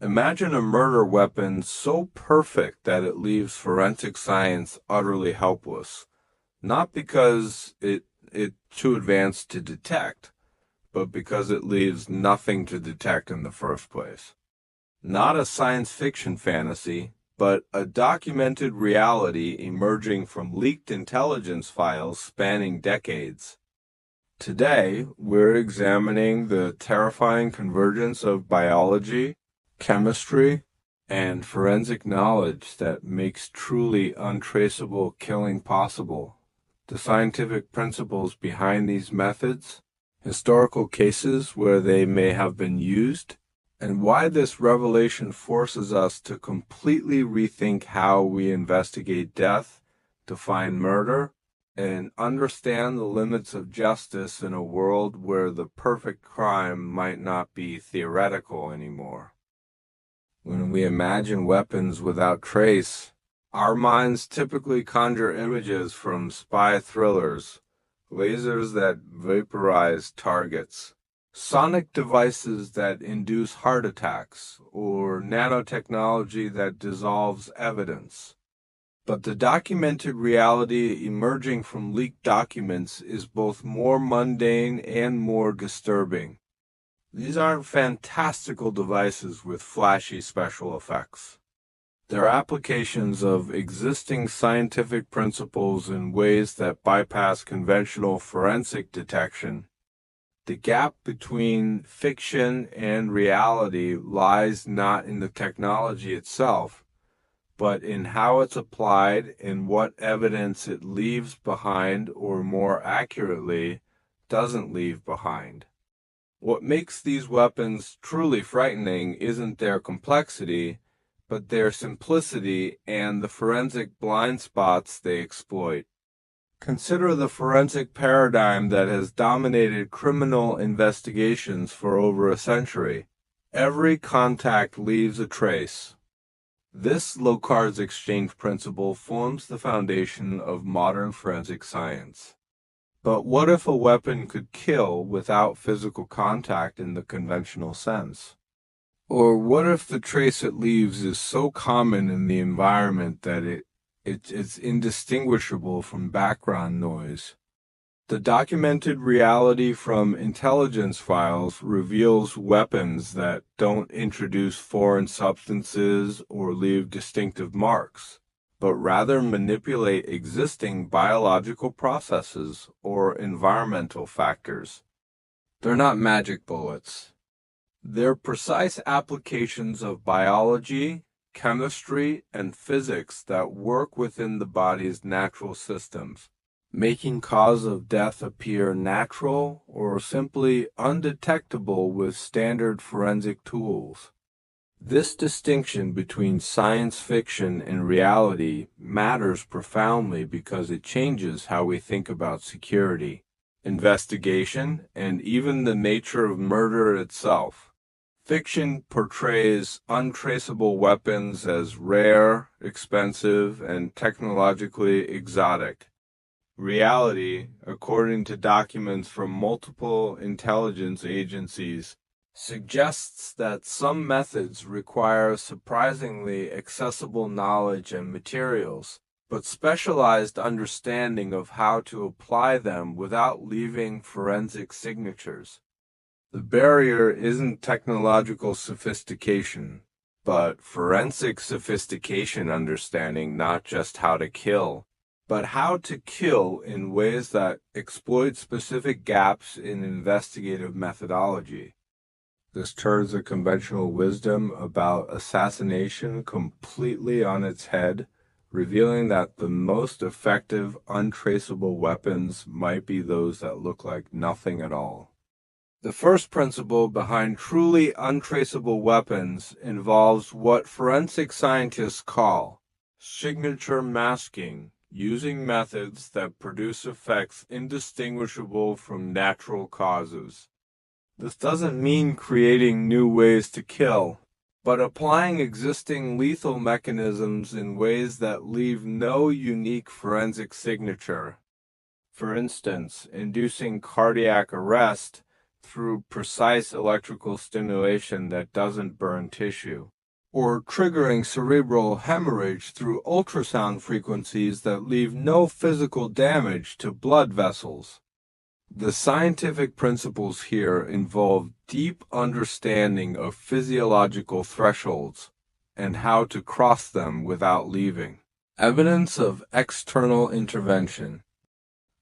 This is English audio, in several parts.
Imagine a murder weapon so perfect that it leaves forensic science utterly helpless, not because it's too advanced to detect, but because it leaves nothing to detect in the first place. Not a science fiction fantasy, but a documented reality emerging from leaked intelligence files spanning decades. Today, we're examining the terrifying convergence of biology, chemistry, and forensic knowledge that makes truly untraceable killing possible. The scientific principles behind these methods, historical cases where they may have been used, and why this revelation forces us to completely rethink how we investigate death, define murder, and understand the limits of justice in a world where the perfect crime might not be theoretical anymore. When we imagine weapons without trace, our minds typically conjure images from spy thrillers, lasers that vaporize targets, sonic devices that induce heart attacks, or nanotechnology that dissolves evidence. But the documented reality emerging from leaked documents is both more mundane and more disturbing. These aren't fantastical devices with flashy special effects. They're applications of existing scientific principles in ways that bypass conventional forensic detection. The gap between fiction and reality lies not in the technology itself, but in how it's applied and what evidence it leaves behind, or more accurately, doesn't leave behind. What makes these weapons truly frightening isn't their complexity, but their simplicity and the forensic blind spots they exploit. Consider the forensic paradigm that has dominated criminal investigations for over a century. Every contact leaves a trace. This Locard's exchange principle forms the foundation of modern forensic science. But what if a weapon could kill without physical contact in the conventional sense? Or what if the trace it leaves is so common in the environment that it's indistinguishable from background noise? The documented reality from intelligence files reveals weapons that don't introduce foreign substances or leave distinctive marks, but rather manipulate existing biological processes or environmental factors. They're not magic bullets. They're precise applications of biology, chemistry, and physics that work within the body's natural systems, making cause of death appear natural or simply undetectable with standard forensic tools. This distinction between science fiction and reality matters profoundly because it changes how we think about security, investigation, and even the nature of murder itself. Fiction portrays untraceable weapons as rare, expensive, and technologically exotic. Reality, according to documents from multiple intelligence agencies, suggests that some methods require surprisingly accessible knowledge and materials, but specialized understanding of how to apply them without leaving forensic signatures. The barrier isn't technological sophistication, but forensic sophistication understanding not just how to kill, but how to kill in ways that exploit specific gaps in investigative methodology. This turns the conventional wisdom about assassination completely on its head, revealing that the most effective untraceable weapons might be those that look like nothing at all. The first principle behind truly untraceable weapons involves what forensic scientists call signature masking, using methods that produce effects indistinguishable from natural causes. This doesn't mean creating new ways to kill, but applying existing lethal mechanisms in ways that leave no unique forensic signature. For instance, inducing cardiac arrest through precise electrical stimulation that doesn't burn tissue, or triggering cerebral hemorrhage through ultrasound frequencies that leave no physical damage to blood vessels. The scientific principles here involve deep understanding of physiological thresholds and how to cross them without leaving. Evidence of external intervention.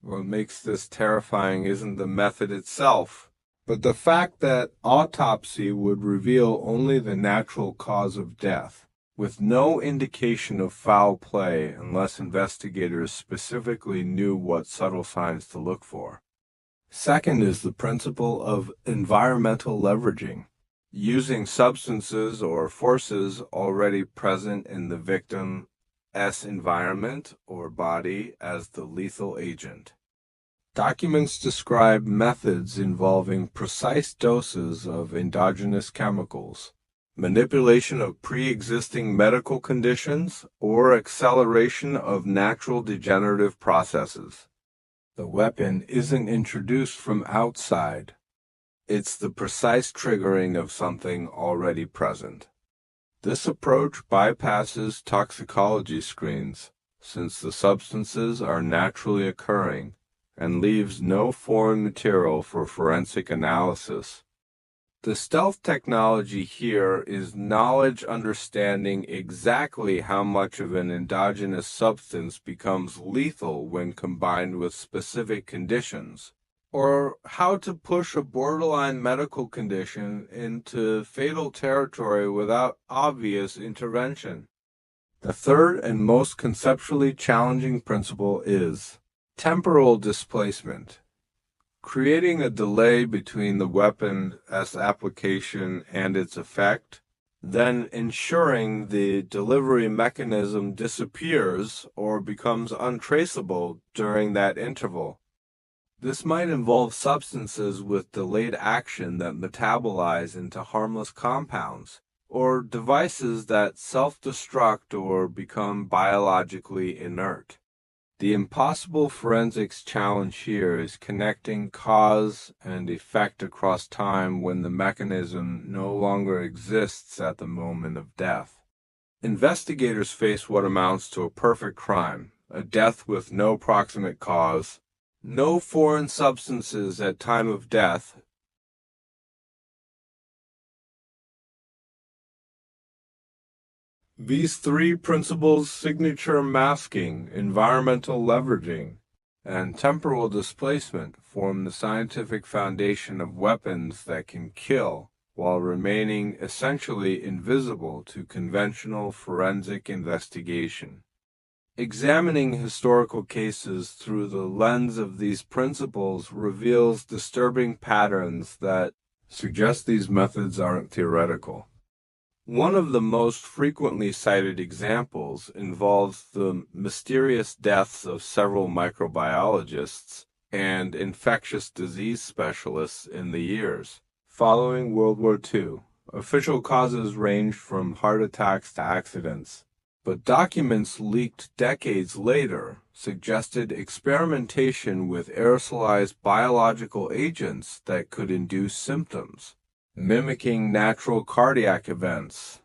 What makes this terrifying isn't the method itself, but the fact that autopsy would reveal only the natural cause of death, with no indication of foul play unless investigators specifically knew what subtle signs to look for. Second is the principle of environmental leveraging, using substances or forces already present in the victim's environment or body as the lethal agent. Documents describe methods involving precise doses of endogenous chemicals, manipulation of pre-existing medical conditions, or acceleration of natural degenerative processes. The weapon isn't introduced from outside. It's the precise triggering of something already present. This approach bypasses toxicology screens, since the substances are naturally occurring, and leaves no foreign material for forensic analysis. The stealth technology here is knowledge understanding exactly how much of an endogenous substance becomes lethal when combined with specific conditions, or how to push a borderline medical condition into fatal territory without obvious intervention. The third and most conceptually challenging principle is temporal displacement, creating a delay between the weapon's application and its effect, then ensuring the delivery mechanism disappears or becomes untraceable during that interval. This might involve substances with delayed action that metabolize into harmless compounds, or devices that self-destruct or become biologically inert. The impossible forensics challenge here is connecting cause and effect across time when the mechanism no longer exists at the moment of death. Investigators face what amounts to a perfect crime, a death with no proximate cause, no foreign substances at time of death. These three principles, signature masking, environmental leveraging, and temporal displacement, form the scientific foundation of weapons that can kill while remaining essentially invisible to conventional forensic investigation. Examining historical cases through the lens of these principles reveals disturbing patterns that suggest these methods aren't theoretical. One of the most frequently cited examples involves the mysterious deaths of several microbiologists and infectious disease specialists in the years following World War II. Official causes ranged from heart attacks to accidents, but documents leaked decades later suggested experimentation with aerosolized biological agents that could induce symptoms, mimicking natural cardiac events.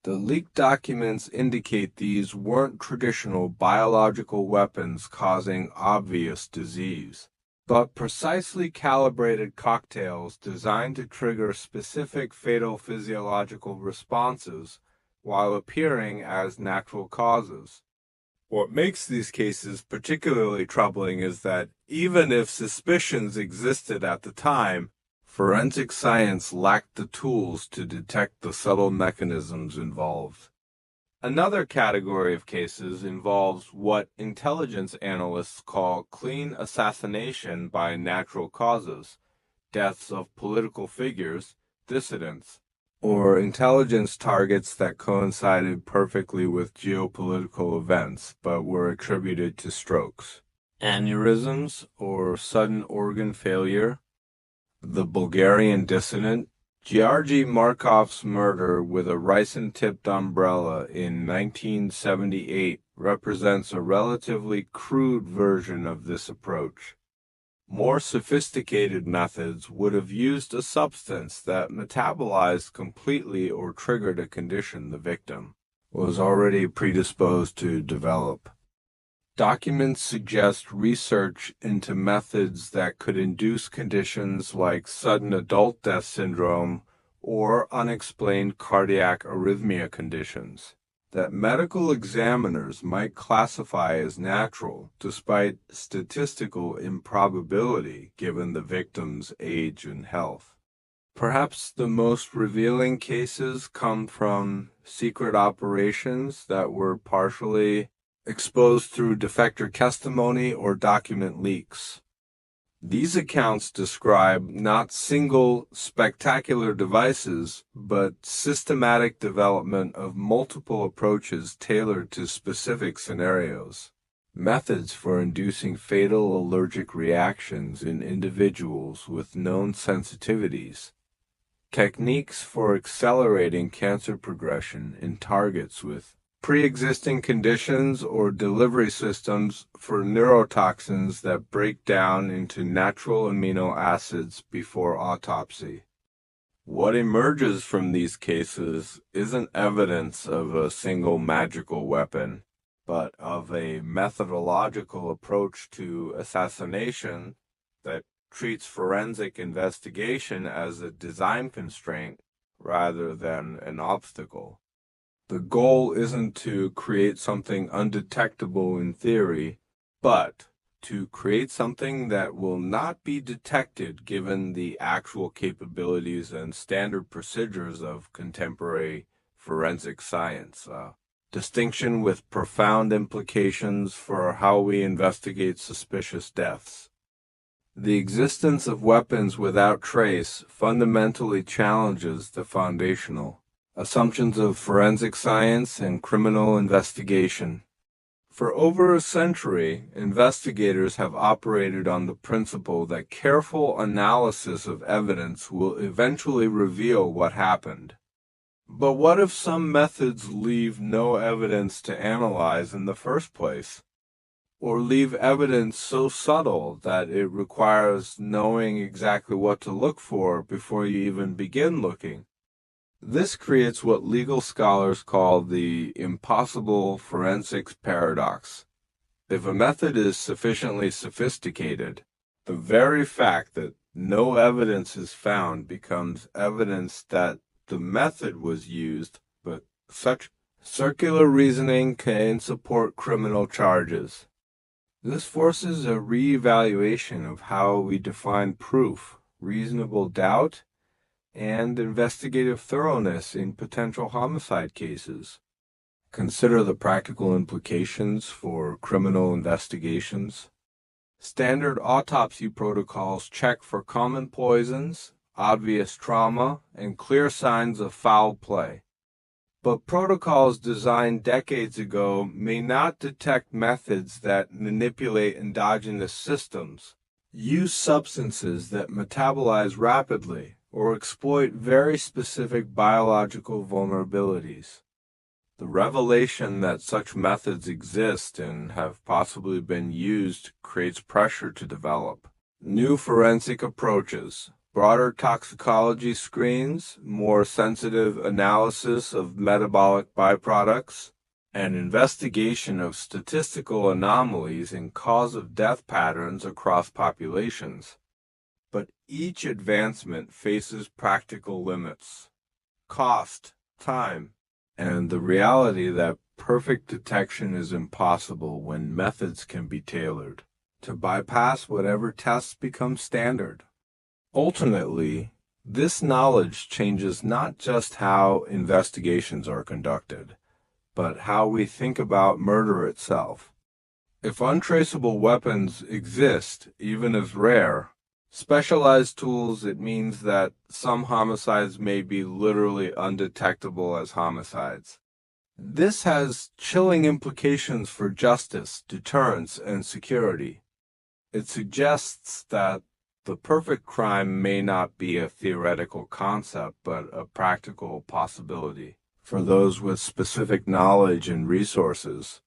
The leaked documents indicate these weren't traditional biological weapons causing obvious disease, but precisely calibrated cocktails designed to trigger specific fatal physiological responses while appearing as natural causes. What makes these cases particularly troubling is that even if suspicions existed at the time, forensic science lacked the tools to detect the subtle mechanisms involved. Another category of cases involves what intelligence analysts call clean assassination by natural causes, deaths of political figures, dissidents, or intelligence targets that coincided perfectly with geopolitical events but were attributed to strokes, aneurysms, or sudden organ failure. The Bulgarian dissident Georgy Markov's murder with a ricin-tipped umbrella in 1978 represents a relatively crude version of this approach. More sophisticated methods would have used a substance that metabolized completely or triggered a condition the victim was already predisposed to develop. Documents suggest research into methods that could induce conditions like sudden adult death syndrome or unexplained cardiac arrhythmia conditions that medical examiners might classify as natural despite statistical improbability given the victim's age and health. Perhaps the most revealing cases come from secret operations that were partially exposed through defector testimony or document leaks. These accounts describe not single spectacular devices, but systematic development of multiple approaches tailored to specific scenarios. Methods for inducing fatal allergic reactions in individuals with known sensitivities. Techniques for accelerating cancer progression in targets with pre-existing conditions or delivery systems for neurotoxins that break down into natural amino acids before autopsy. What emerges from these cases isn't evidence of a single magical weapon, but of a methodological approach to assassination that treats forensic investigation as a design constraint rather than an obstacle. The goal isn't to create something undetectable in theory, but to create something that will not be detected given the actual capabilities and standard procedures of contemporary forensic science. Distinction with profound implications for how we investigate suspicious deaths. The existence of weapons without trace fundamentally challenges the foundational assumptions of forensic science and criminal investigation. For over a century, investigators have operated on the principle that careful analysis of evidence will eventually reveal what happened. But what if some methods leave no evidence to analyze in the first place? Or leave evidence so subtle that it requires knowing exactly what to look for before you even begin looking? This creates what legal scholars call the impossible forensics paradox. If a method is sufficiently sophisticated, the very fact that no evidence is found becomes evidence that the method was used, but such circular reasoning can support criminal charges. This forces a reevaluation of how we define proof, reasonable doubt, and investigative thoroughness in potential homicide cases. Consider the practical implications for criminal investigations. Standard autopsy protocols check for common poisons, obvious trauma, and clear signs of foul play. But protocols designed decades ago may not detect methods that manipulate endogenous systems, use substances that metabolize rapidly, or exploit very specific biological vulnerabilities. The revelation that such methods exist and have possibly been used creates pressure to develop new forensic approaches, broader toxicology screens, more sensitive analysis of metabolic byproducts, and investigation of statistical anomalies in cause-of-death patterns across populations. But each advancement faces practical limits, cost, time, and the reality that perfect detection is impossible when methods can be tailored to bypass whatever tests become standard. Ultimately, this knowledge changes not just how investigations are conducted, but how we think about murder itself. If untraceable weapons exist, even if rare, specialized tools, it means that some homicides may be literally undetectable as homicides. This has chilling implications for justice, deterrence, and security. It suggests that the perfect crime may not be a theoretical concept, but a practical possibility for those with specific knowledge and resources.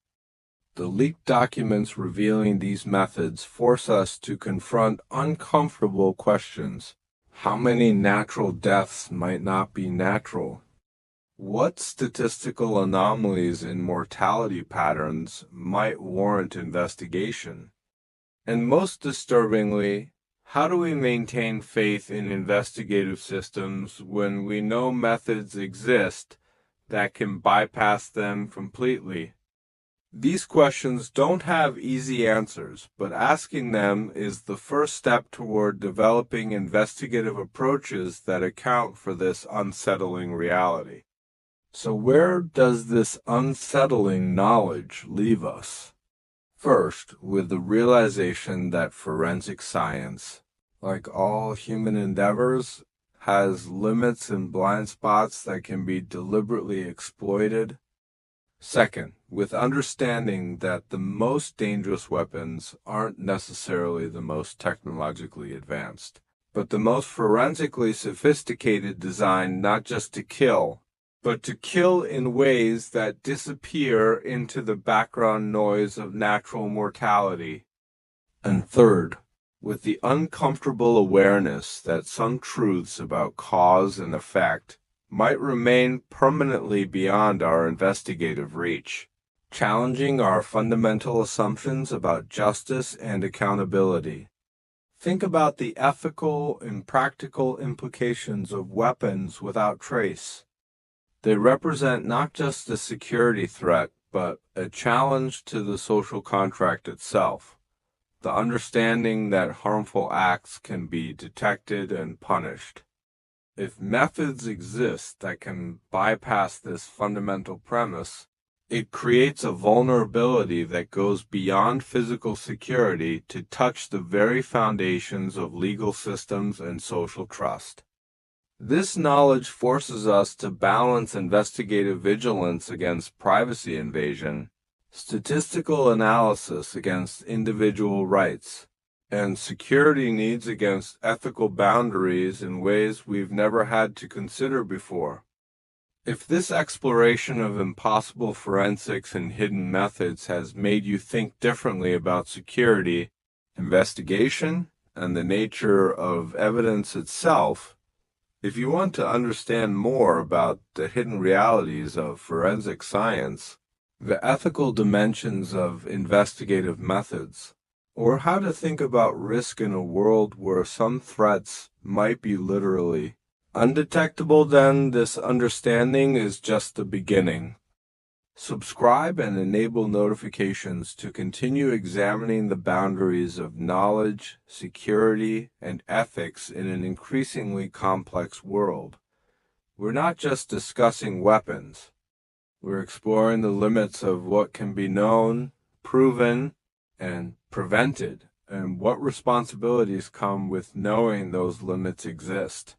The leaked documents revealing these methods force us to confront uncomfortable questions. How many natural deaths might not be natural? What statistical anomalies in mortality patterns might warrant investigation? And most disturbingly, how do we maintain faith in investigative systems when we know methods exist that can bypass them completely? These questions don't have easy answers, but asking them is the first step toward developing investigative approaches that account for this unsettling reality. So where does this unsettling knowledge leave us? First, with the realization that forensic science, like all human endeavors, has limits and blind spots that can be deliberately exploited. Second, with understanding that the most dangerous weapons aren't necessarily the most technologically advanced, but the most forensically sophisticated, designed not just to kill, but to kill in ways that disappear into the background noise of natural mortality. And third, with the uncomfortable awareness that some truths about cause and effect might remain permanently beyond our investigative reach, challenging our fundamental assumptions about justice and accountability. Think about the ethical and practical implications of weapons without trace. They represent not just a security threat, but a challenge to the social contract itself. The understanding that harmful acts can be detected and punished. If methods exist that can bypass this fundamental premise, it creates a vulnerability that goes beyond physical security to touch the very foundations of legal systems and social trust. This knowledge forces us to balance investigative vigilance against privacy invasion, statistical analysis against individual rights, and security needs against ethical boundaries in ways we've never had to consider before. If this exploration of impossible forensics and hidden methods has made you think differently about security, investigation, and the nature of evidence itself, if you want to understand more about the hidden realities of forensic science, the ethical dimensions of investigative methods, or how to think about risk in a world where some threats might be literally undetectable, then this understanding is just the beginning. Subscribe and enable notifications to continue examining the boundaries of knowledge, security, and ethics in an increasingly complex world. We're not just discussing weapons. We're exploring the limits of what can be known, proven, and prevented, and what responsibilities come with knowing those limits exist.